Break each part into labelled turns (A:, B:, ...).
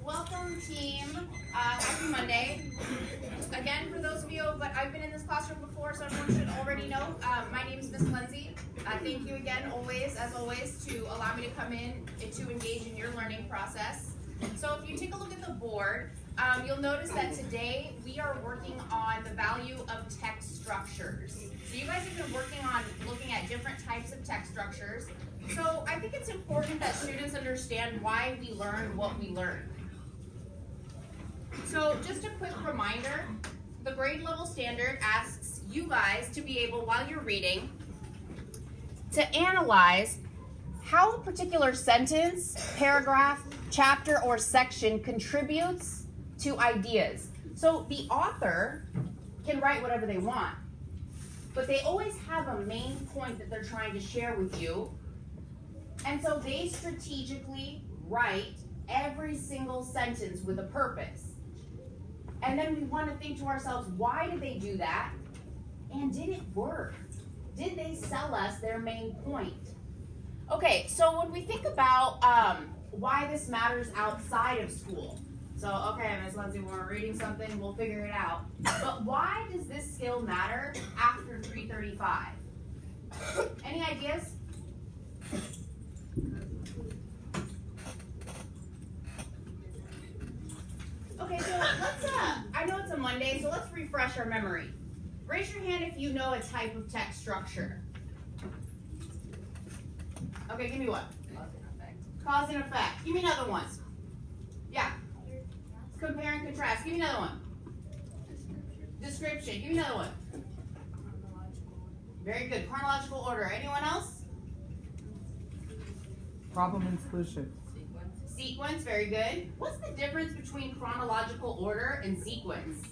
A: Welcome team. Happy Monday. Again, for those of you, but I've been in this classroom before, so everyone should already know. My name is Miss Lindsay. Thank you again, as always, to allow me to come in to engage in your learning process. So if you take a look at the board, you'll notice that today we are working on the value of text structures. So you guys have been working on looking at different types of text structures. So I think it's important that students understand why we learn what we learn. So just a quick reminder, the grade level standard asks you guys to be able, while you're reading, to analyze how a particular sentence, paragraph, chapter, or section contributes to ideas. So the author can write whatever they want, but they always have a main point that they're trying to share with you. And so they strategically write every single sentence with a purpose. And then we want to think to ourselves, why did they do that? And did it work? Did they sell us their main point? Okay, so when we think about why this matters outside of school, so okay, Ms. Lindsay, when we're reading something, we'll figure it out. But why does this skill matter after 3:35? Any ideas? Okay, so let's, I know it's a Monday, so let's refresh our memory. Raise your hand if you know a type of text structure. Okay, give me one. Cause and effect. Cause and effect. Give me another one. Yeah. Compare and contrast. Give me another one. Description. Give me another one. Very good. Chronological order. Anyone else?
B: Problem and solution.
A: Sequence, very good. What's the difference between chronological order and sequence?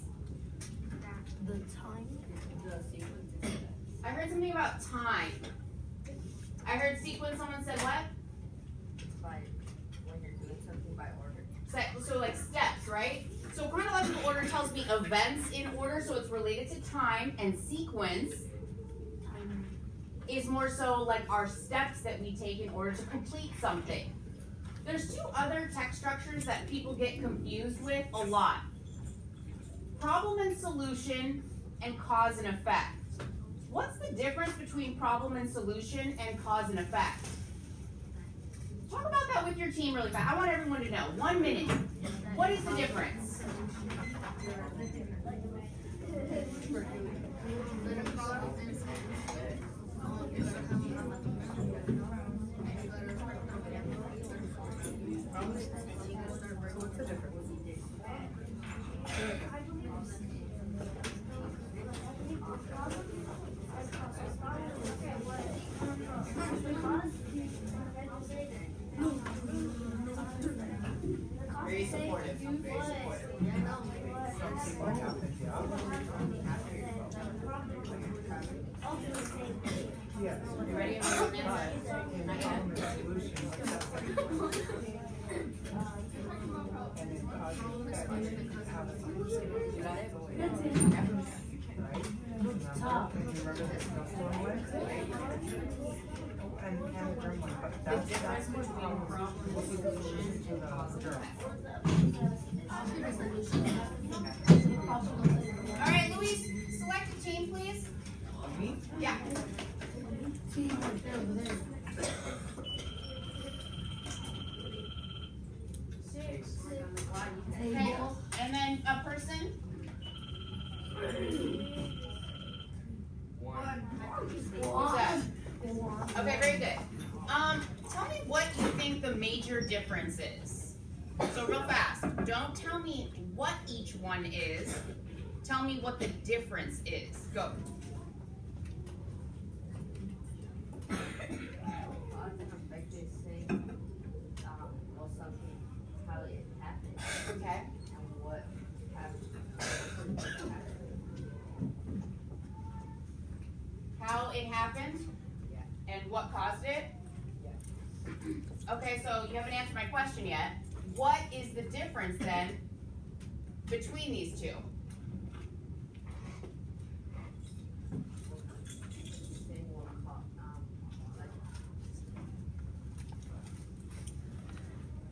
C: The time. The sequence.
A: I heard something about time. I heard sequence, someone said what?
C: Like when you're doing something by order.
A: So like steps, right? So chronological order tells me events in order, so it's related to time, and sequence is more so like our steps that we take in order to complete something. There's two other text structures that people get confused with a lot. Problem and solution and cause and effect. What's the difference between problem and solution and cause and effect? Talk about that with your team really fast. I want everyone to know. 1 minute. What is the difference?
C: What's the difference?
A: Very supportive. Very supportive.
B: Yes.
A: You ready? All right, Luis, select a team, please. Yeah. Okay, and then a person. Who's that? Okay, very good. Tell me what you think the major difference is. So real fast, don't tell me what each one is. Tell me what the difference is. Go. Okay.
C: And what happened.
A: How it happened?
C: Yeah.
A: And what caused it?
C: Yeah.
A: Okay, so you haven't answered my question yet. What is the difference then between these two?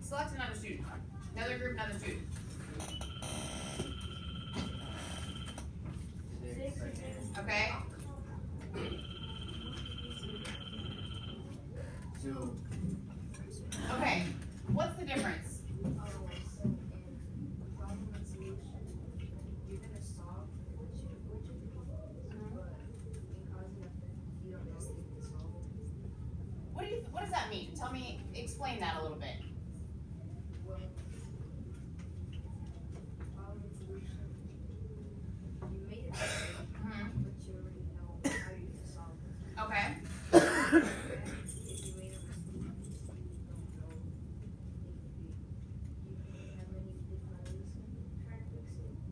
A: Select another student. Another group, another student.
C: 6.
A: Okay.
D: 2.
A: Okay. What's the difference?
C: So in problem and solution, you're gonna solve which of the problems, but in cause and effect, you don't necessarily solve it.
A: What does that mean? Tell me, explain that a little bit.
C: Well, problem and solution, you made it,
A: Mhm.
C: but you already know how you're gonna solve it.
A: Okay.
C: If you made a mistake, you don't know if you have many different ways to try to fix it, but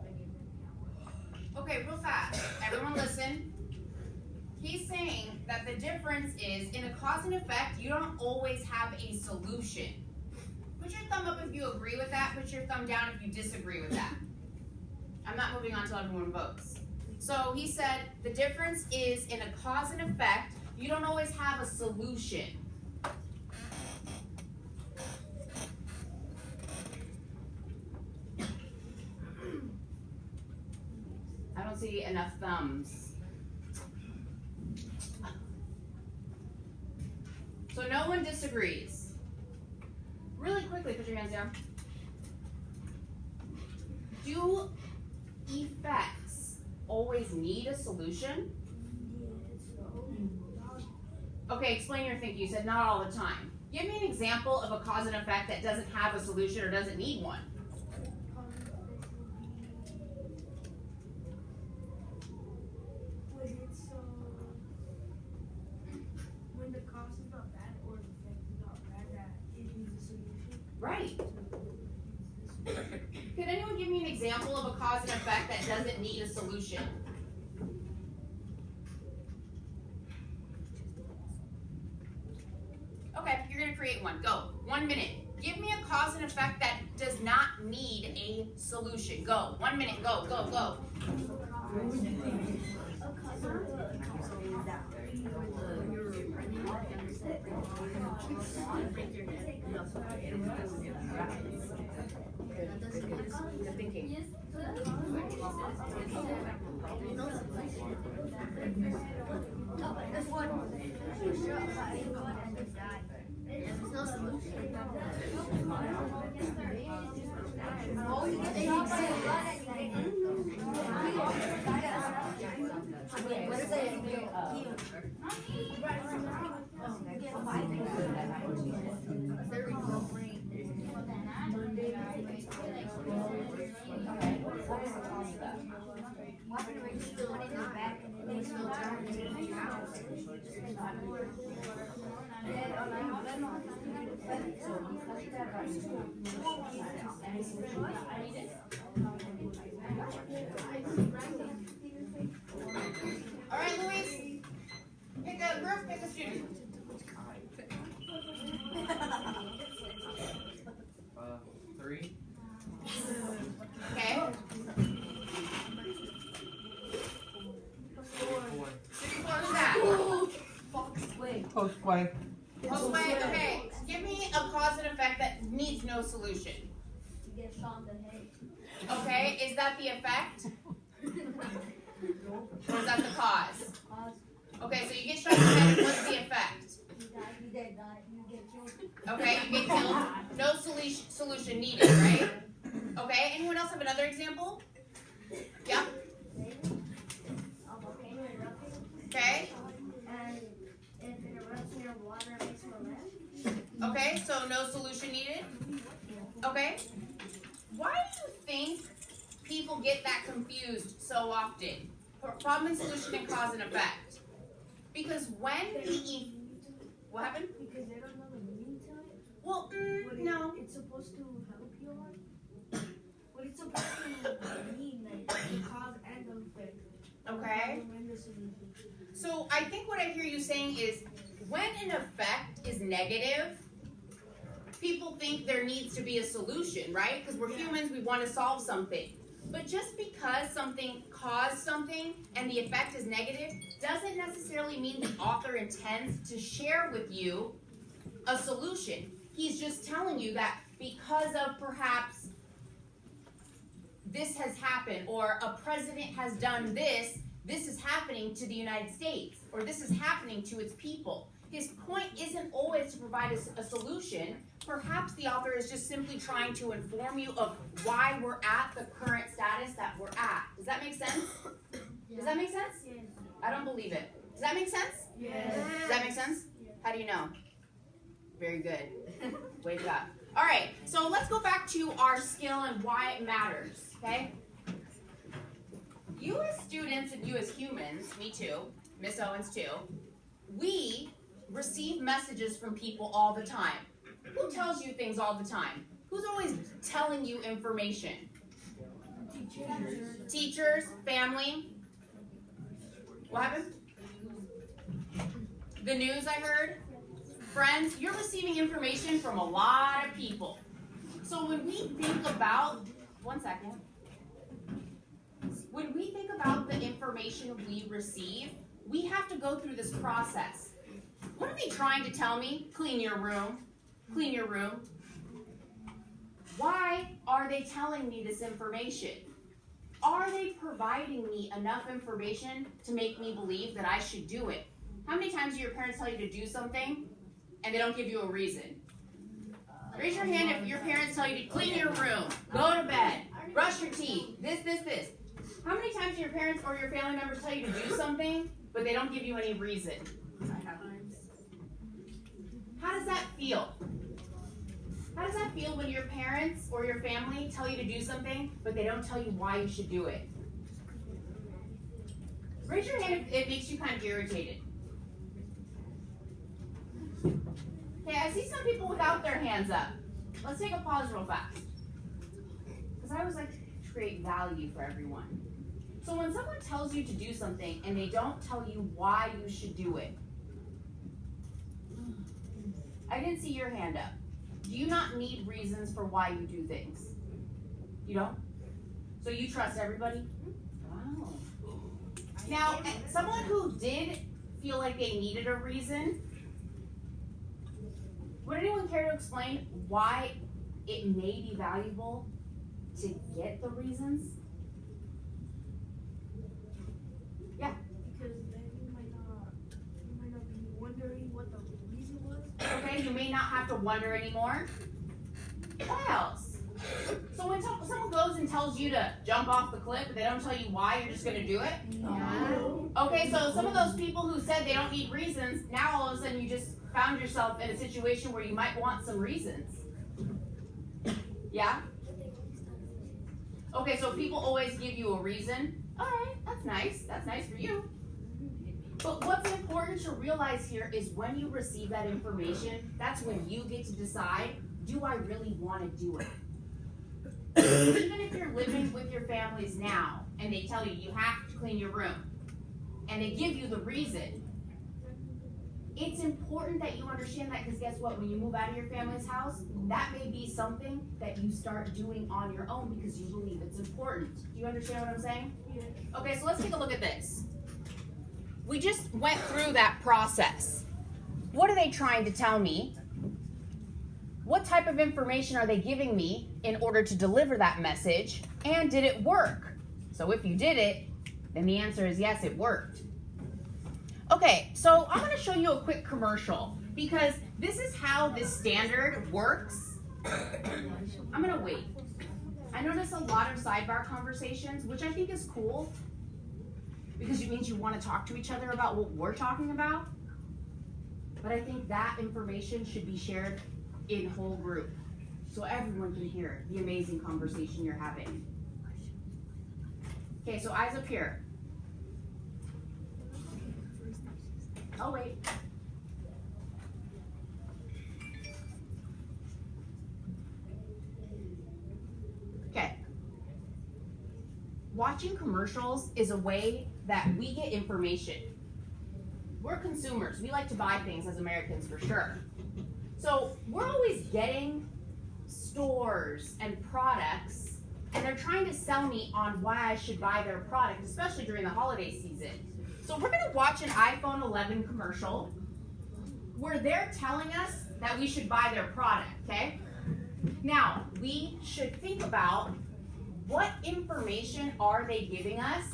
C: many of them can't work.
A: Okay, real fast. Everyone listen. He's saying that the difference is in a cause and effect, you don't always have a solution. Put your thumb up if you agree with that. Put your thumb down if you disagree with that. I'm not moving on until everyone votes. So he said the difference is in a cause and effect, you don't always have a solution. I don't see enough thumbs. So no one disagrees. Really quickly, put your hands down. Do effects always need a solution? Okay, explain your thinking. You said not all the time. Give me an example of a cause and effect that doesn't have a solution or doesn't need one.
C: When the cause is not bad or the effect is not bad, that it needs a solution.
A: Right. Could anyone give me an example of a cause and effect that doesn't need a solution? Okay, you're gonna create one. Go. 1 minute. Give me a cause and effect that does not need a solution. Go. 1 minute. Go, go, go. Thinking. All right, Luis. Pick a group, pick a student.
D: 3.
A: Okay.
D: 4.
A: 64, who's that?
B: Postway.
A: Postway, okay. Give me a cause and effect that needs no solution.
C: You get shot in the head.
A: Okay, is that the effect? Or is that the cause? Okay, so you get shot in the head, what's the effect?
C: You get died, you get killed.
A: Okay, you get killed, no solution needed, right? Okay, anyone else have another example? Yeah, okay.
C: And if it erupts near water, it makes no land.
A: Okay, so no solution needed? Okay. Why do you think people get that confused so often? Problem and solution and cause and effect. Because when what happened?
C: Because they don't know the meaning to it.
A: Well, no.
C: It's supposed to help you on. What it's supposed to mean, like the cause and the effect.
A: Okay.
C: And the solution.
A: So I think what I hear you saying is when an effect is negative, people think there needs to be a solution, right? Because we're humans, we want to solve something. But just because something caused something and the effect is negative doesn't necessarily mean the author intends to share with you a solution. He's just telling you that because of perhaps this has happened, or a president has done this, this is happening to the United States, or this is happening to its people. His point isn't always to provide a solution. Perhaps the author is just simply trying to inform you of why we're at the current status that we're at. Does that make sense? Does that make sense?
C: Yes.
A: I don't believe it. Does that make sense?
C: Yes.
A: Does that make sense? How do you know? Very good. Wake up. All right, so let's go back to our skill and why it matters, okay? You as students and you as humans, me too, Miss Owens too, we receive messages from people all the time. Who tells you things all the time? Who's always telling you information? Teachers, family. What happened? The news I heard. Friends, you're receiving information from a lot of people. So when we think about, one second. When we think about the information we receive, we have to go through this process. What are they trying to tell me? Clean your room. Clean your room. Why are they telling me this information? Are they providing me enough information to make me believe that I should do it? How many times do your parents tell you to do something and they don't give you a reason? Raise your hand if your parents tell you to clean your room, go to bed, brush your teeth, this. How many times do your parents or your family members tell you to do something, but they don't give you any reason? How does that feel? How does that feel when your parents or your family tell you to do something, but they don't tell you why you should do it? Raise your hand if it makes you kind of irritated. Okay, I see some people without their hands up. Let's take a pause real fast. Because I always like to create value for everyone. So when someone tells you to do something and they don't tell you why you should do it, I didn't see your hand up. Do you not need reasons for why you do things? You don't? So you trust everybody? Wow. Now, someone who did feel like they needed a reason, would anyone care to explain why it may be valuable to get the reasons? Yeah.
C: Because then you might not be wondering what the reason was.
A: Okay, you may not have to wonder anymore. What else? So when someone goes and tells you to jump off the cliff, but they don't tell you why, you're just going to do it?
C: No.
A: Okay, so some of those people who said they don't need reasons, now all of a sudden you just found yourself in a situation where you might want some reasons. Yeah? Okay, so people always give you a reason. All right, that's nice. That's nice for you. But what's important to realize here is when you receive that information, that's when you get to decide, do I really want to do it? Even if you're living with your families now and they tell you you have to clean your room and they give you the reason, it's important that you understand that, because guess what? When you move out of your family's house, that may be something that you start doing on your own because you believe it's important. Do you understand what I'm saying?
C: Yeah.
A: Okay, so let's take a look at this. We just went through that process. What are they trying to tell me? What type of information are they giving me in order to deliver that message? And did it work? So if you did it, then the answer is yes, it worked. Okay, so I'm going to show you a quick commercial because this is how this standard works. I'm going to wait. I notice a lot of sidebar conversations, which I think is cool because it means you want to talk to each other about what we're talking about. But I think that information should be shared in whole group so everyone can hear the amazing conversation you're having. Okay, so eyes up here. Oh, wait. Okay. Watching commercials is a way that we get information. We're consumers. We like to buy things as Americans for sure. So we're always getting stores and products, and they're trying to sell me on why I should buy their product, especially during the holiday season. So we're going to watch an iPhone 11 commercial where they're telling us that we should buy their product, okay? Now, we should think about what information are they giving us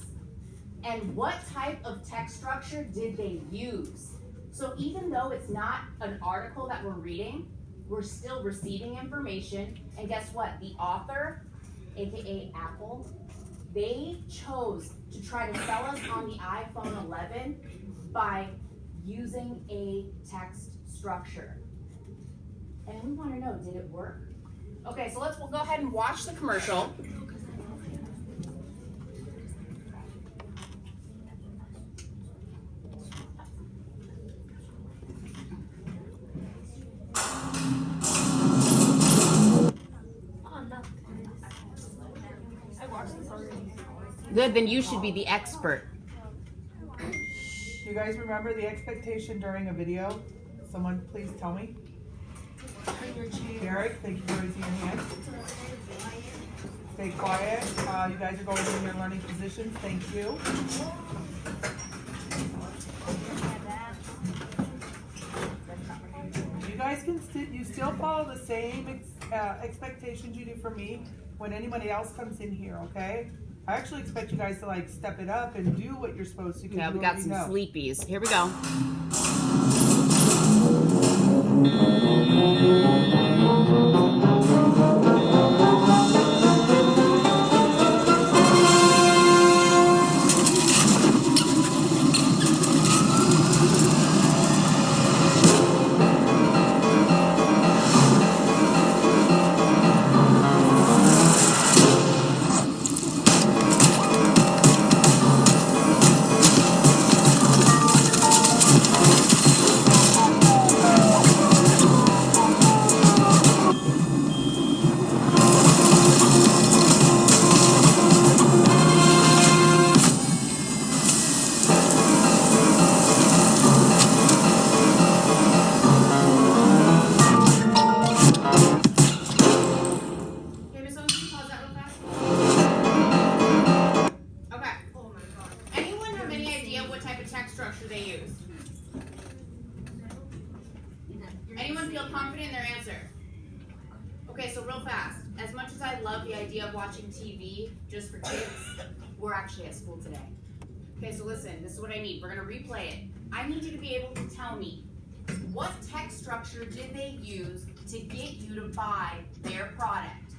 A: and what type of text structure did they use? So even though it's not an article that we're reading, we're still receiving information. And guess what? The author, aka Apple, they chose to try to sell us on the iPhone 11 by using a text structure. And we want to know, did it work? Okay, so we'll go ahead and watch the commercial. Good, then you should be the expert.
B: You guys remember the expectation during a video? Someone please tell me. Derek, thank you for raising your hand. Stay quiet. You guys are going in your learning positions. Thank you. You guys can you still follow the same expectations you do for me when anybody else comes in here, okay? I actually expect you guys to like step it up and do what you're supposed to.
A: Yeah, we got some sleepies. Here we go. Anyone feel confident in their answer? Okay, so real fast. As much as I love the idea of watching TV just for kids, we're actually at school today. Okay, so listen, this is what I need. We're gonna replay it. I need you to be able to tell me what text structure did they use to get you to buy their product?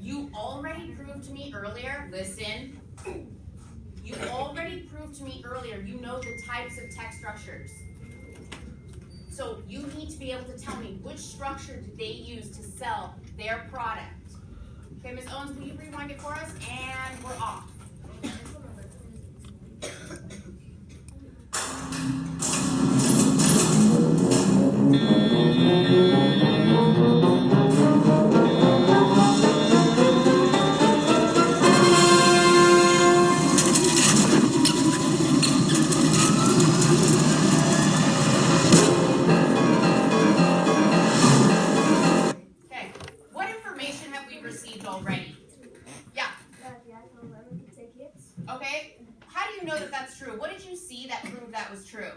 A: You already proved to me earlier, listen, you already proved to me earlier you know the types of text structures. So you need to be able to tell me which structure did they use to sell their product. Okay, Ms. Owens, will you rewind it for us? And we're off. Okay, how do you know that that's true? What did you see that proved that was true?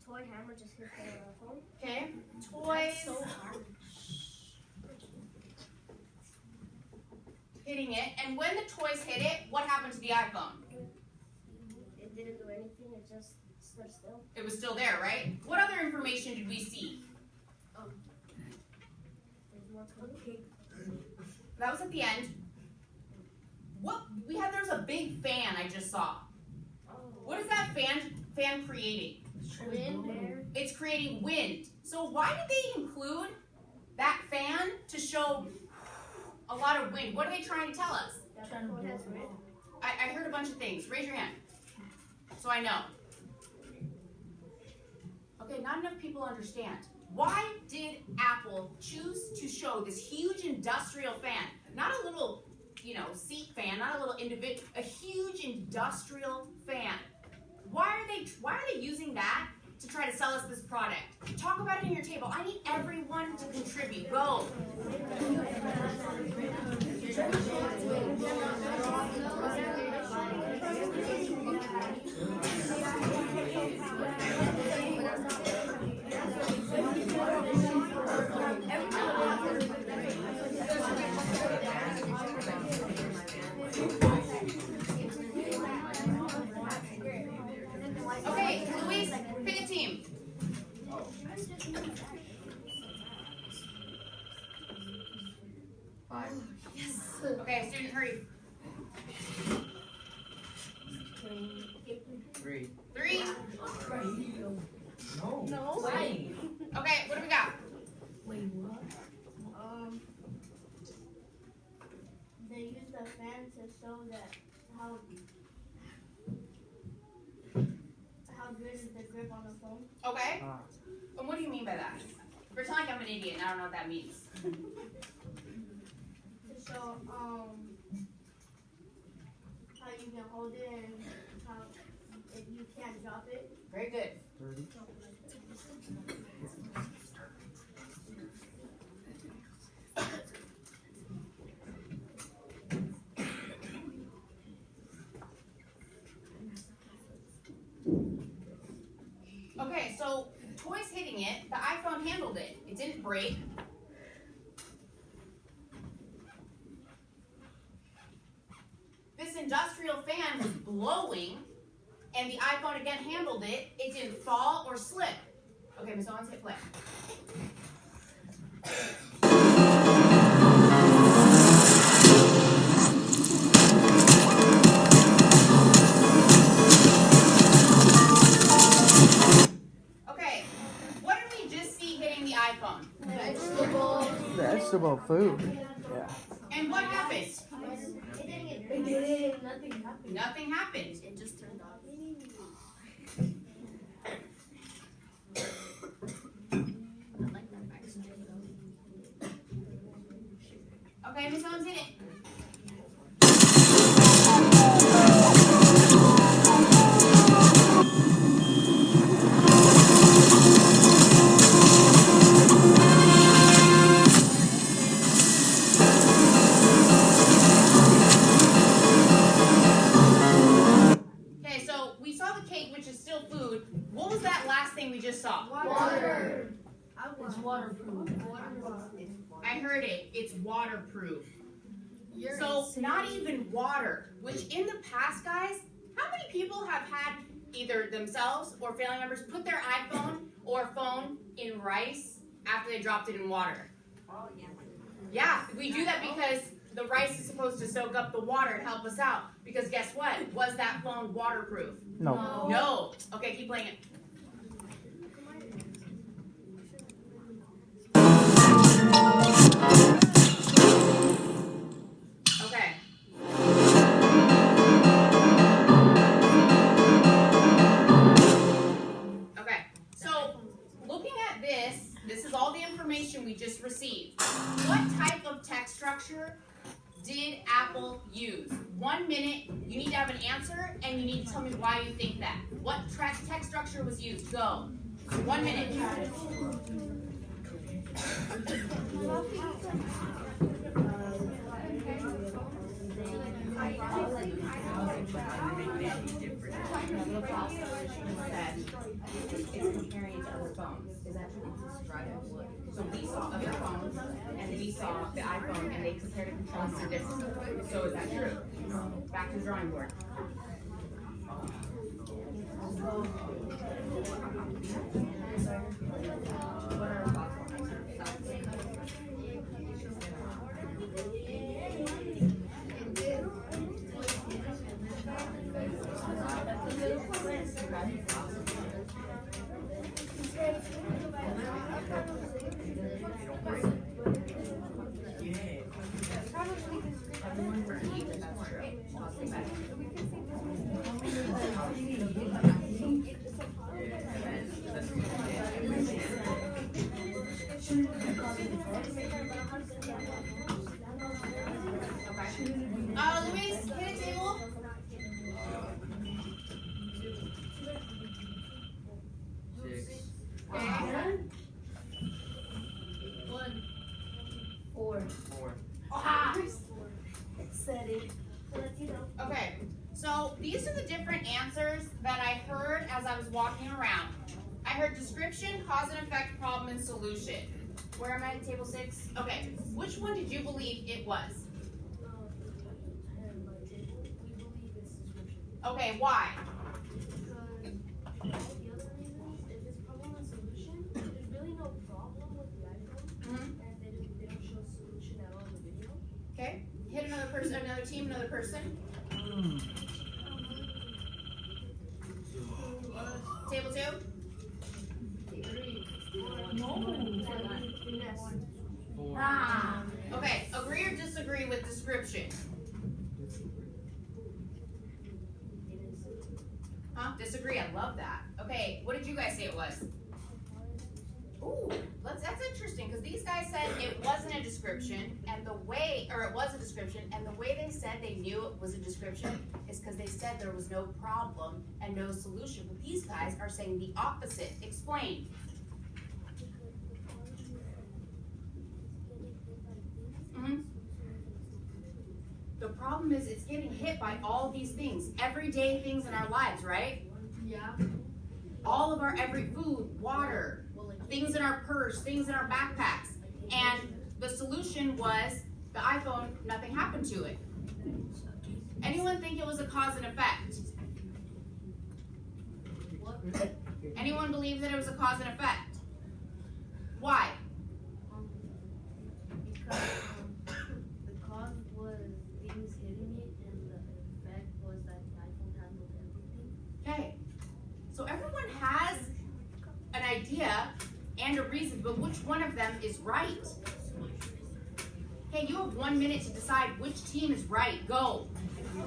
C: Toy hammer just hit the phone.
A: Okay, toys.
C: So hard.
A: Hitting it, and when the toys hit it, what happened to the iPhone?
C: It didn't do anything, it just stood still.
A: It was still there, right? What other information did we see?
C: There's more cooking.
A: That was at the end. There's a big fan I just saw. What is that fan creating?
C: Wind there.
A: It's creating wind. So why did they include that fan to show a lot of wind? What are they trying to tell us?
C: That phone has wind.
A: I heard a bunch of things. Raise your hand. So I know. Okay, not enough people understand. Why did Apple choose to show this huge industrial fan? Not a little, seat fan, not a little individual, a huge industrial fan. Why are they using that to try to sell us this product? Talk about it in your table. I need everyone to contribute. Go.
D: 5.
A: Okay, student, hurry.
D: 3.
A: 3.
E: No.
A: Okay, what do we got?
E: They use the fan to show that how good is the grip on the phone.
A: Okay.
D: Ah.
A: And what do you mean by that? Pretend like I'm an idiot and I don't know what that means.
E: To show how you can hold it and how if you can't drop it.
A: Very good.
D: 30.
A: Okay, so toys hitting it, the iPhone handled it. It didn't break. This industrial fan was blowing, and the iPhone again handled it. It didn't fall or slip. Okay, Ms. Owens, hit play. Okay, what did we just see hitting the iPhone?
D: Vegetable food. Yeah.
A: And what happened?
E: It didn't. Nothing happened.
A: Nothing happened.
E: It just turned off.
A: Okay, Ms. Owens, hit it. Okay, so we saw the cake, which is still food. What was that last thing we just saw?
E: Water. It's waterproof.
A: I heard it. It's waterproof. So not even water, which in the past, guys, how many people have had either themselves or family members put their iPhone or phone in rice after they dropped it in water?
C: Oh, yeah.
A: Yeah, we do that because the rice is supposed to soak up the water and help us out. Because guess what? Was that phone waterproof?
D: No.
A: No. Okay, keep playing it. Okay. Okay. So, looking at this is all the information we just received. What type of text structure did Apple use? 1 minute, you need to have an answer, and you need to tell me why you think that. What text structure was used? Go. 1 minute. It's comparing to other phones. Is that true? So we saw other phones, and we saw the iPhone, and they compared and contrasted different. So is that true? Back to the drawing board. What are our thoughts on Luis, hit a table. Okay.
E: 4.
D: 4.
A: Ah.
E: Said it.
A: Okay, so these are the different answers that I heard as I was walking around. I heard description, cause and effect, problem, and solution. Where am I at table 6? Okay, which one did you believe it was? Okay, why?
E: The other reason, if it's problem and solution, there's really no problem with the iPhone,
A: Mhm.
E: and they don't show a solution at all in the video.
A: person, another team, another person. Table 2. Okay, agree or disagree with description? Huh? Disagree, I love that. Okay, what did you guys say it was? Ooh, that's interesting, because these guys said it wasn't a description, and the way, or it was a description, and the way they said they knew it was a description is because they said there was no problem and no solution. But these guys are saying the opposite. Explain. The problem is it's getting hit by all these things, everyday things in our lives, right?
E: Yeah.
A: All of our every food, water, things in our purse, things in our backpacks. And the solution was the iPhone, nothing happened to it. Anyone think it was a cause and effect? Anyone believe that it was a cause and effect? Why?
E: Because the cause was things hitting it, and the effect was that the iPhone handled everything.
A: Okay. So everyone has an idea and a reason, but which one of them is right? Okay, you have 1 minute to decide which team is right. Go. So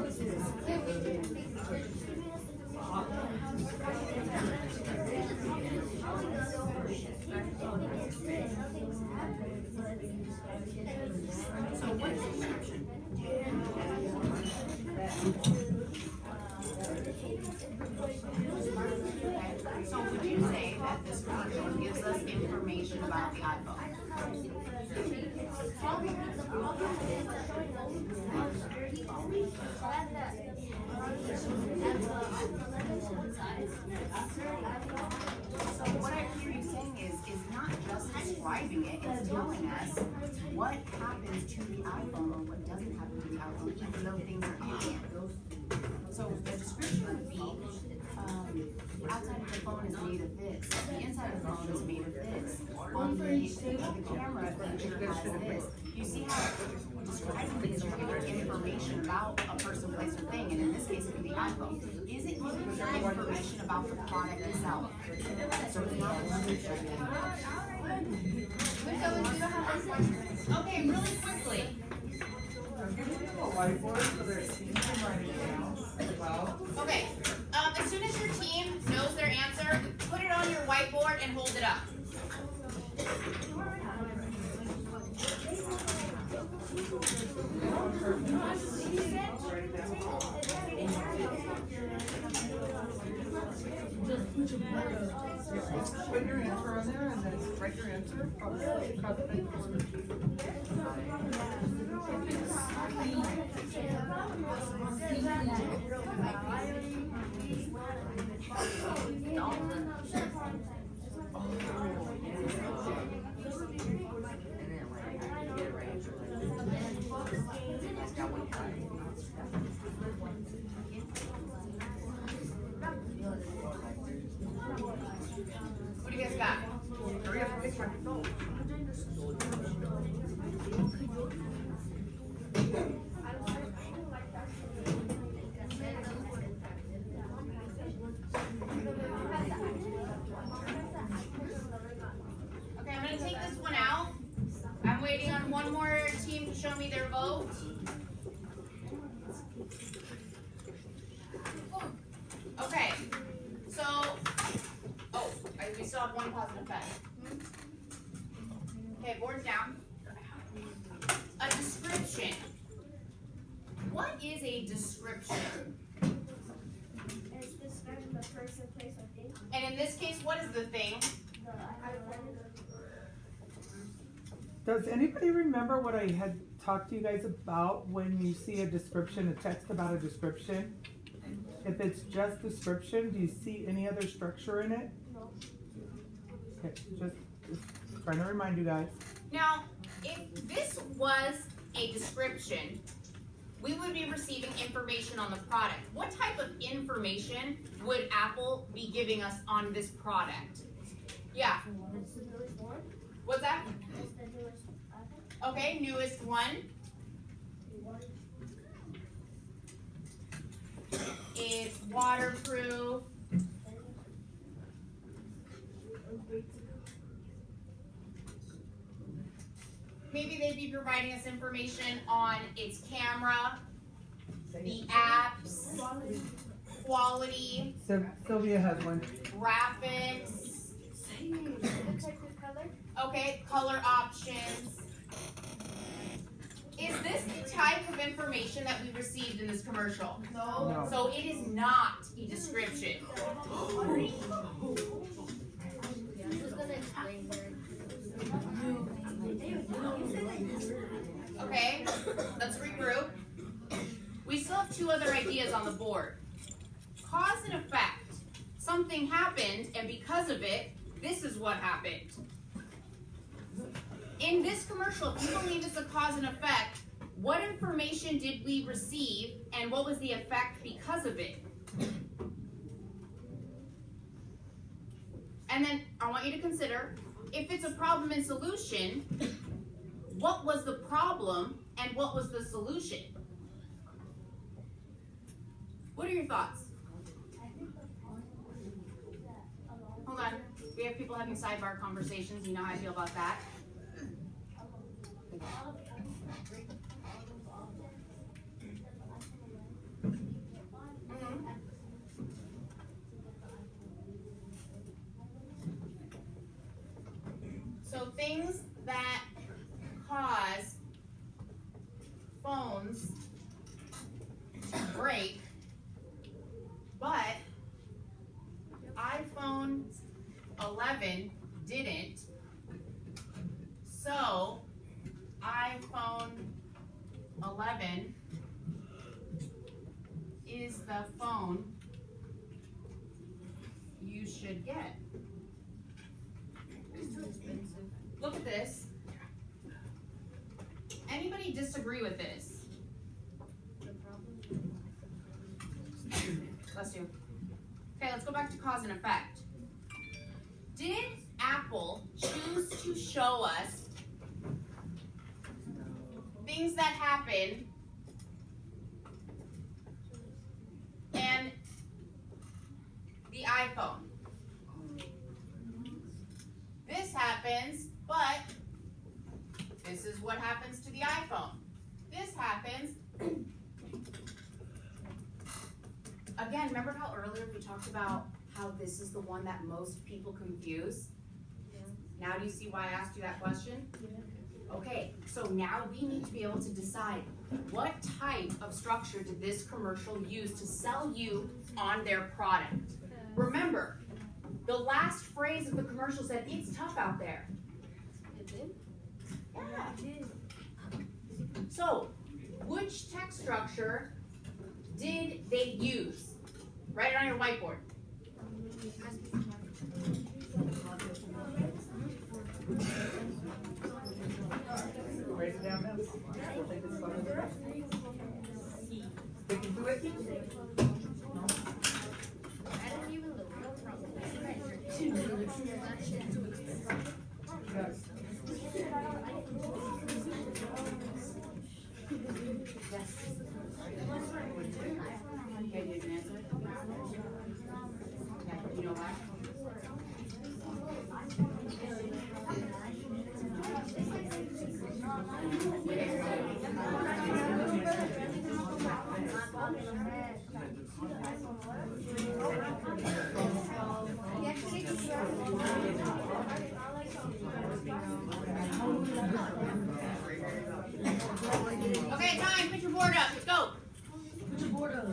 A: what is description? So would you say that this description gives us information about the iPhone? So what I hear you saying is not just describing it, it's telling us what happens to the iPhone or what doesn't happen to the iPhone, even though things are in it. So the description would be, the outside of the phone is made of this, the inside of the phone is made of this, on the camera feature has this. You see how describing is giving information about a person, place, or thing, and in this case it would be iPhone. Is it giving information about the product itself? So it's not a description. Okay, really quickly.
B: I'm giving you a whiteboard so their team can write it down as well.
A: Okay, as soon as your team knows their answer, put it on your whiteboard and hold it up.
B: Put your answer on there and then write your answer.
A: What do you guys got?
B: Hurry up and take my phone.
A: Okay, I'm gonna take this one out. I'm waiting on one more team to show me their vote. Okay, so, we still have one positive effect. Okay, board's down. A description. What is a description?
E: It's describing the person, place, or thing.
A: And in this case, what is the thing?
E: The iPhone.
B: Does anybody remember what I had talked to you guys about when you see a description, a text about a description? If it's just description, do you see any other structure in it?
E: No.
B: Okay, just trying to remind you guys.
A: Now, if this was a description, we would be receiving information on the product. What type of information would Apple be giving us on this product? Yeah,
E: It's the newest one.
A: what's that?
E: It's the newest iPhone.
A: Okay, newest one. it's waterproof. Maybe they'd be providing us information on its camera, the apps, quality,
B: Sylvia has one.
A: graphics,
C: Looks like the color.
A: okay, color options. Is this the type of information that we received in this commercial?
B: No.
A: So it is not a description.
E: Yeah, I'm just gonna explain here.
A: Okay, let's regroup. We still have two other ideas on the board. Cause and effect. Something happened, and because of it, this is what happened. In this commercial, if you believe it's a cause and effect, what information did we receive, and what was the effect because of it? And then I want you to consider, if it's a problem and solution, what was the problem and what was the solution? What are your thoughts? Hold on. We have people having sidebar conversations. You know how I feel about that. So things that cause phones to break, but iPhone 11 didn't. So iPhone 11 is the phone you should get.
E: It's too expensive.
A: Look at this. Anybody disagree with this?
E: The problem.
A: Bless you. Okay, let's go back to cause and effect. Did Apple choose to show us things that happen and the iPhone? This happens, but this is what happens to the iPhone. This happens. Again, remember how earlier we talked about how this is the one that most people confuse?
E: Yeah.
A: Now do you see why I asked you that question?
E: Yeah.
A: Okay, so now we need to be able to decide what type of structure did this commercial use to sell you on their product? Remember, the last phrase of the commercial said, "It's tough out there."
E: It did?
A: Yeah.
E: It did.
A: So, which text structure did they use? Write it on your whiteboard.
B: Write it down now. We'll take this photo. Stick into it.
E: I didn't even look. No problem.
B: Yes.
A: Yes. Okay, you can answer it. Yeah, you know why? Okay, time. Put your board up. Let's go.
E: Put your board up.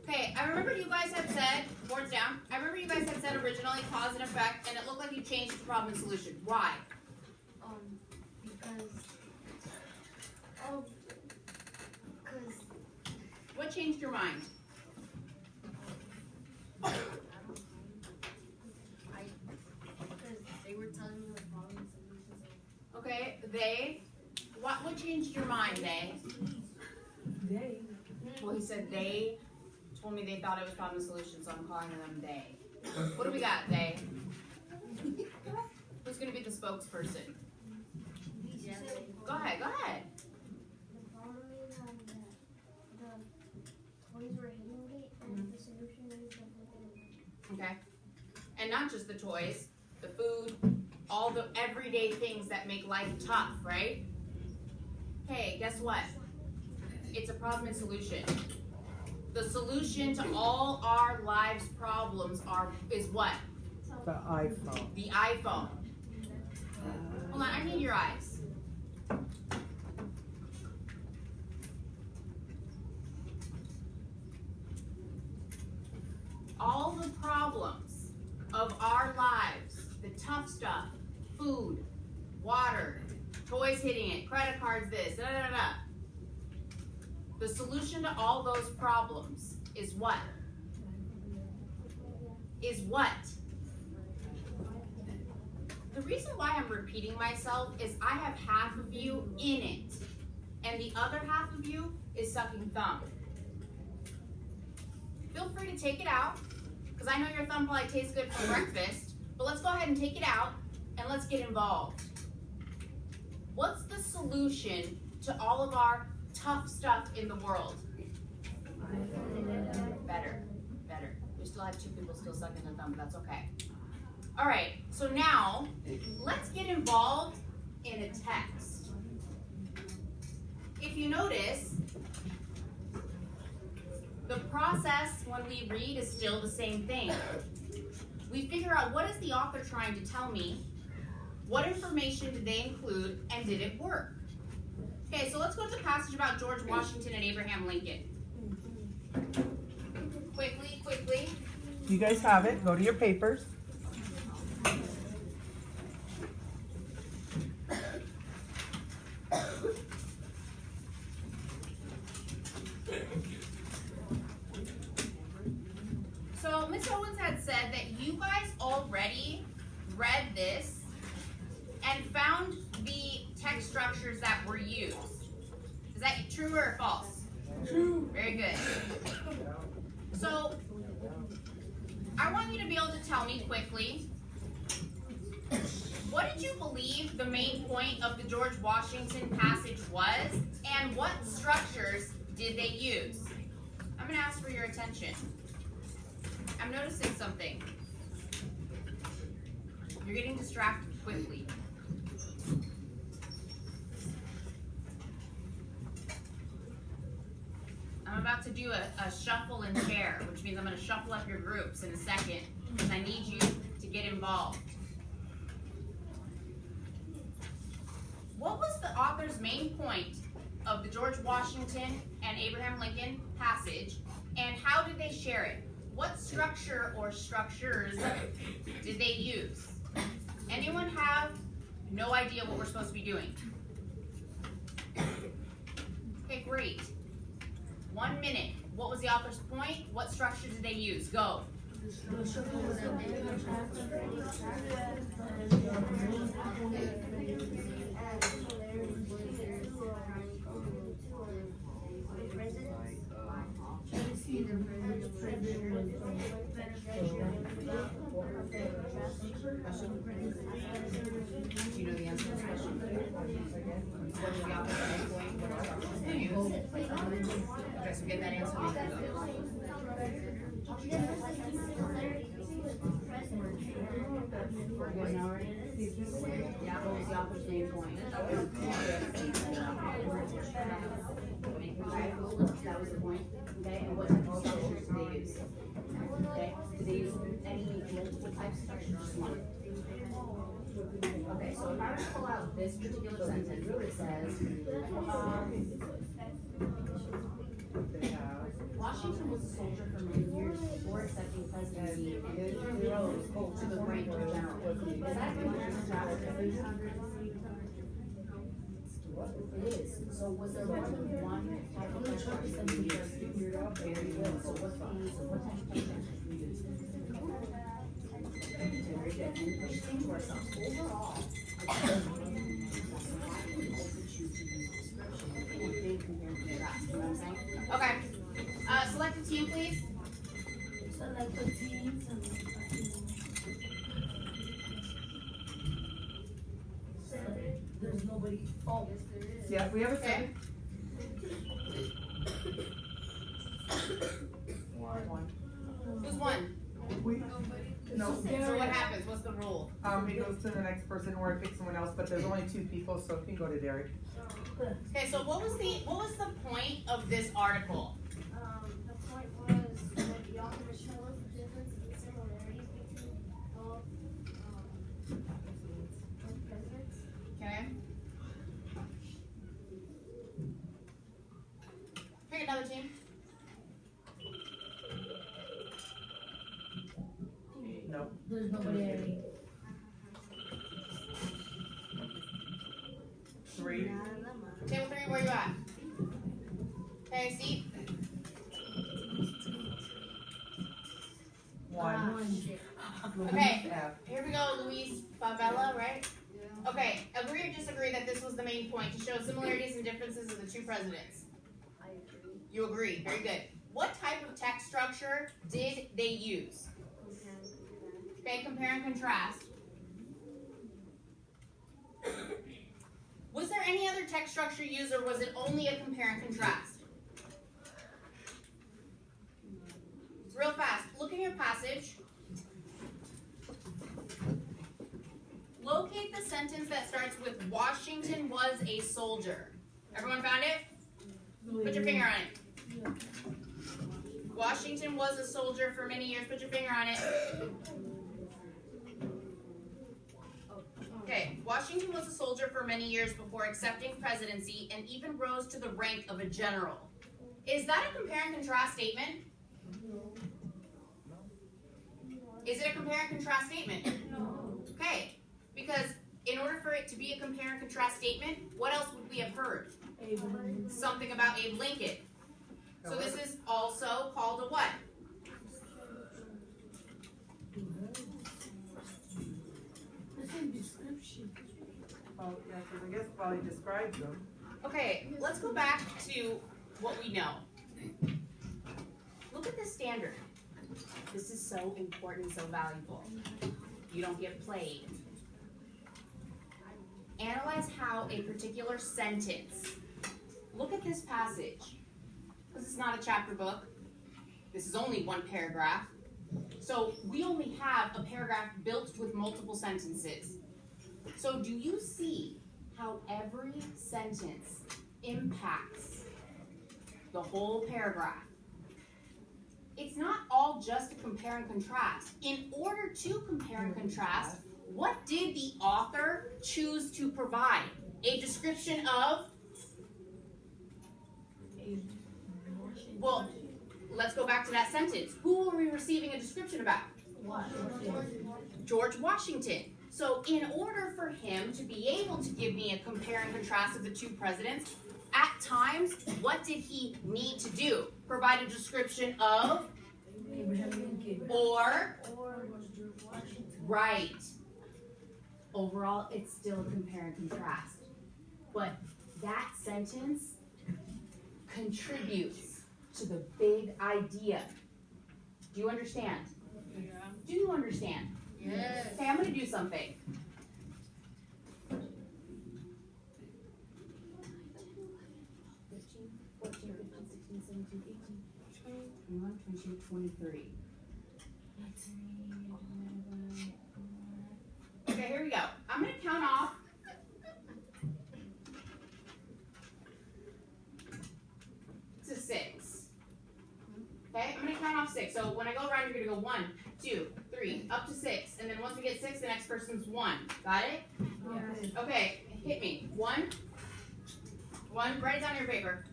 A: Okay, I remember you guys had said, boards down. I remember you guys had said originally cause and effect, and it looked like you changed it to problem and solution. Why?
E: Because
A: What changed your mind?
E: because they were telling me the problem and solutions.
A: Okay, they. What changed your mind, they?
B: They.
A: Well, he said they told me they thought it was problem and solution, so I'm calling them they. What do we got, they? Who's gonna be the spokesperson?
E: Yeah.
A: Go ahead. Okay? And not just the toys, the food, all the everyday things that make life tough, right? Hey, guess what? It's a problem and solution. The solution to all our lives' problems is what?
B: The iPhone.
A: The iPhone. Hold on, I need your eyes. All the problems of our lives, the tough stuff, food, water, toys hitting it, credit cards this, da da da. The solution to all those problems is what? Is what? The reason why I'm repeating myself is I have half of you in it, and the other half of you is sucking thumb. Feel free to take it out, because I know your thumb probably tastes good for breakfast, but let's go ahead and take it out, and let's get involved. What's the solution to all of our tough stuff in the world? Better. We still have two people still sucking their thumb, but that's okay. All right, so now let's get involved in a text. If you notice, the process when we read is still the same thing. We figure out what is the author trying to tell me, what information did they include, and did it work? Okay, so let's go to the passage about George Washington and Abraham Lincoln. Quickly.
B: You guys have it. Go to your papers.
A: So Miss Owens had said that you guys already read this and found the text structures that were used. Is that true or false? True. Very good. So I want you to be able to tell me quickly, what did you believe the main point of the George Washington passage was, and what structures did they use? I'm going to ask for your attention. I'm noticing something. You're getting distracted quickly. I'm about to do a shuffle and share, which means I'm going to shuffle up your groups in a second, because I need you to get involved. What was the author's main point of the George Washington and Abraham Lincoln passage, and how did they share it? What structure or structures did they use? Anyone have no idea what we're supposed to be doing? Okay, great. 1 minute. What was the author's point? What structure did they use? Go. Do you know the answer to this question? What is the author's main point? What structures did they use? Okay, so get that answer. Yeah, what was the author's main point? That was the point. Okay, and what type of structures did they use? Okay, did they use any multiple types of structures? Just one. Okay, so if I were to pull out this particular sentence, it says, Washington was a soldier for many years before accepting presidency, and he rose to the rank of general. Is that going to It is. So was there more than one type of construction that we used? Very good. So what type of construction did we use? Very good. And we should think to ourselves, overall, okay. Select a team, please.
E: Select the teams and there's nobody. Oh, yes, there is.
B: Yeah, we have a
A: Okay.
B: second.
A: Who's one?
B: We, He goes to the next person or I pick someone else, but there's only 2 people, so he can go to Derek.
A: Okay, so what was the point of this article?
E: The point was that the author was showing the differences and similarities between both presidents.
A: Okay. Pick another team.
B: No.
E: There's nobody there.
B: 3.
A: Table 3, where you at? Okay, seat.
B: 1.
A: Okay,
B: F.
A: here we go, Luis Favela, right? Okay, agree or disagree that this was the main point, to show similarities and differences of the 2 presidents?
E: I agree.
A: You agree, very good. What type of text structure did they use? Okay, compare and contrast. Was there any other text structure used, or was it only a compare and contrast? Real fast, look in your passage. Locate the sentence that starts with Washington was a soldier. Everyone found it? Put your finger on it. Washington was a soldier for many years. Put your finger on it. Okay, Washington was a soldier for many years before accepting presidency and even rose to the rank of a general. Is that a compare and contrast statement? Is it a compare and contrast statement?
E: No.
A: Okay, because in order for it to be a compare and contrast statement, what else would we have heard? Something about Abe Lincoln. So this is also called a what?
B: Oh, yeah, because I guess while he describes them.
A: Okay, let's go back to what we know. Look at this standard. This is so important, so valuable. You don't get played. Analyze how a particular sentence. Look at this passage. This is not a chapter book. This is only one paragraph. So we only have a paragraph built with multiple sentences. So do you see how every sentence impacts the whole paragraph? It's not all just a compare and contrast. In order to compare and contrast, what did the author choose to provide? A description of? Well, let's go back to that sentence. Who are we receiving a description about? George Washington. So in order for him to be able to give me a compare and contrast of the 2 presidents, at times, what did he need to do? Provide a description of? Or? Right. Overall, it's still a compare and contrast. But that sentence contributes to the big idea. Do you understand? Yeah. Do you understand? Yes. Okay, I'm going to do something. 15, 14, 15, 16, 17, 18, 20, 21, 22, 23. Okay, here we go. I'm going to count off. To 6. Okay, I'm going to count off 6. So when I go around, you're going to go 1, 2, 3, up to 6. And then once we get 6, the next person's 1. Got it?
E: Yes.
A: Okay, hit me. 1. Write it down on your paper.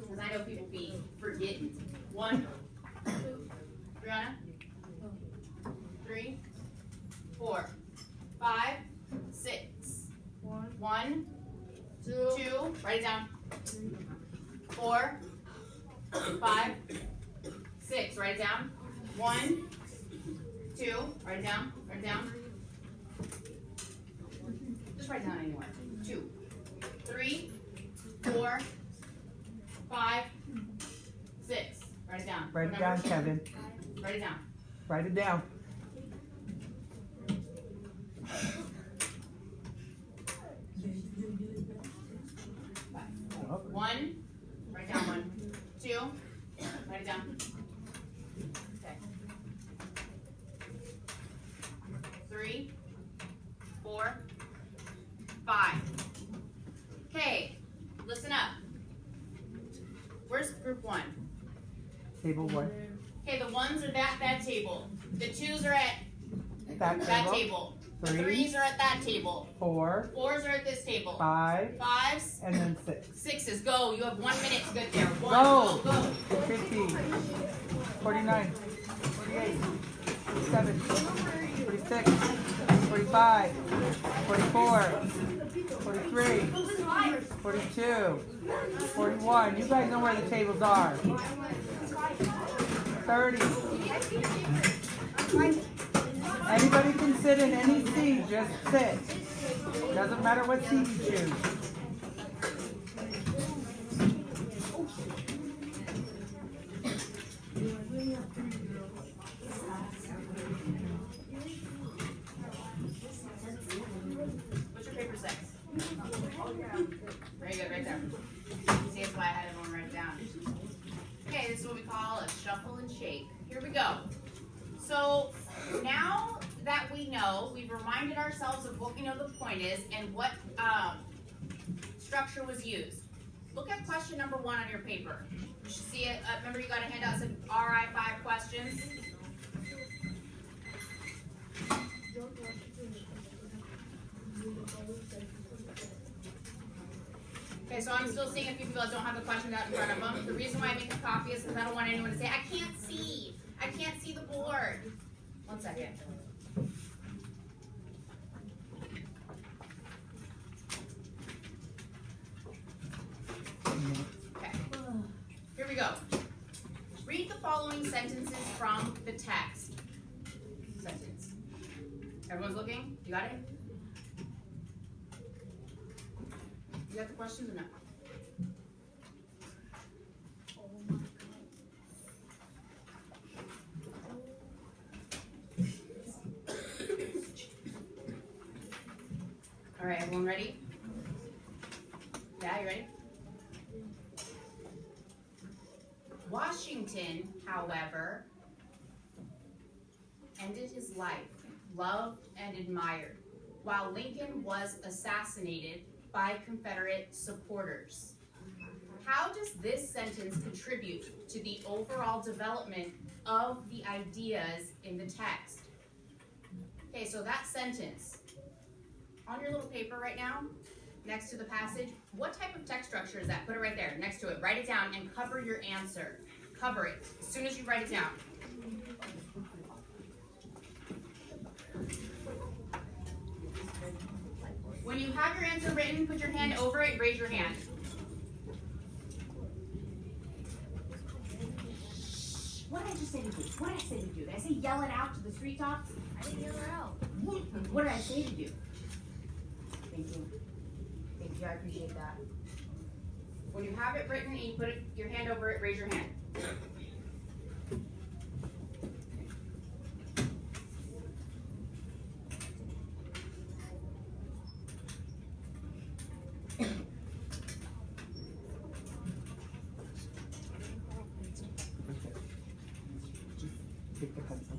A: Because I know people be forgetting. 1. Brianna? 3, 4, 5, 6. 1, 2. Write it down. 4, 5, 6. Write it down. 1, 2. Write it down. Write it down. Just write it down anywhere. 2, 3, 4, 5, 6. Write it down.
B: Write it down, Kevin.
A: Write it down.
B: Write it down.
A: One. Write down 1. 2. Write it down. Okay. 3, 5. Okay, listen up. Where's group 1?
B: Table 1.
A: Okay, the 1s are that table. The 2s are at
B: That
A: that
B: table.
A: table. The
B: 3,
A: 3s are at that table.
B: 4,
A: 4s are at this table.
B: 5,
A: 5s,
B: and then 6.
A: 6s. Go. You have 1 minute to get there. One,
B: Go.
A: go.
B: 50, 49, 48, 47, 46, 45, 44, 43, 42, 41. You guys know where the tables are. 30. Anybody can sit in any seat, just sit. Doesn't matter what seat you choose.
A: What's your paper say? Very good, right there. See, that's why I had everyone write it down. Okay, this is what we call a shuffle and shake. Here we go. So now that we know, we've reminded ourselves of what we know the point is and what structure was used. Look at question number 1 on your paper. You should see it. Remember you got a handout that said RI 5 questions? Okay, so I'm still seeing a few people that don't have the questions out in front of them. The reason why I make a copy is because I don't want anyone to say, I can't see. I can't see the board. 1 second. Okay, here we go. Read the following sentences from the text. Sentence. Everyone's looking? You got it? You got the questions or no? All right, everyone ready? Yeah, you ready? Washington, however, ended his life, loved and admired, while Lincoln was assassinated by Confederate supporters. How does this sentence contribute to the overall development of the ideas in the text? Okay, so that sentence, on your little paper right now, next to the passage, what type of text structure is that? Put it right there, next to it. Write it down and cover your answer. Cover it as soon as you write it down. When you have your answer written, put your hand over it, raise your hand. What did I just say to do? What did I say to do? Did I say yell it out to the street tops?
E: I didn't yell it out.
A: What did I say to do? Thank you. Thank you, I appreciate that. When you have it written and you put your hand over it, raise your hand.
B: Take the pencil.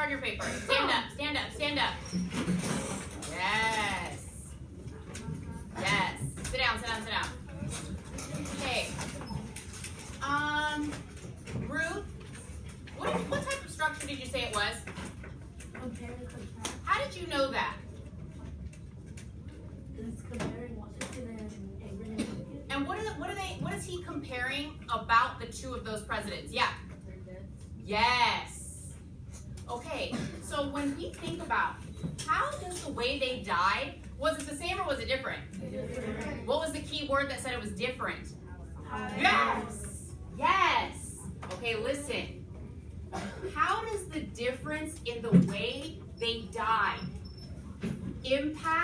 A: larger paper. Stand up, stand up, stand up. Yes. Yes. Sit down, sit down, sit down. Okay. Ruth, what type of structure did you say it was?
E: Compare and contrast.
A: How did you know that?
E: It's comparing Washington and Abraham Lincoln.
A: And what is he comparing about the two of those presidents? Yeah.
E: Their deaths.
A: Yes. Okay, so when we think about how does the way they died, was it the same or was it different?
E: Different.
A: What was the key word that said it was different? Yes. Yes. Okay, listen. How does the difference in the way they died impact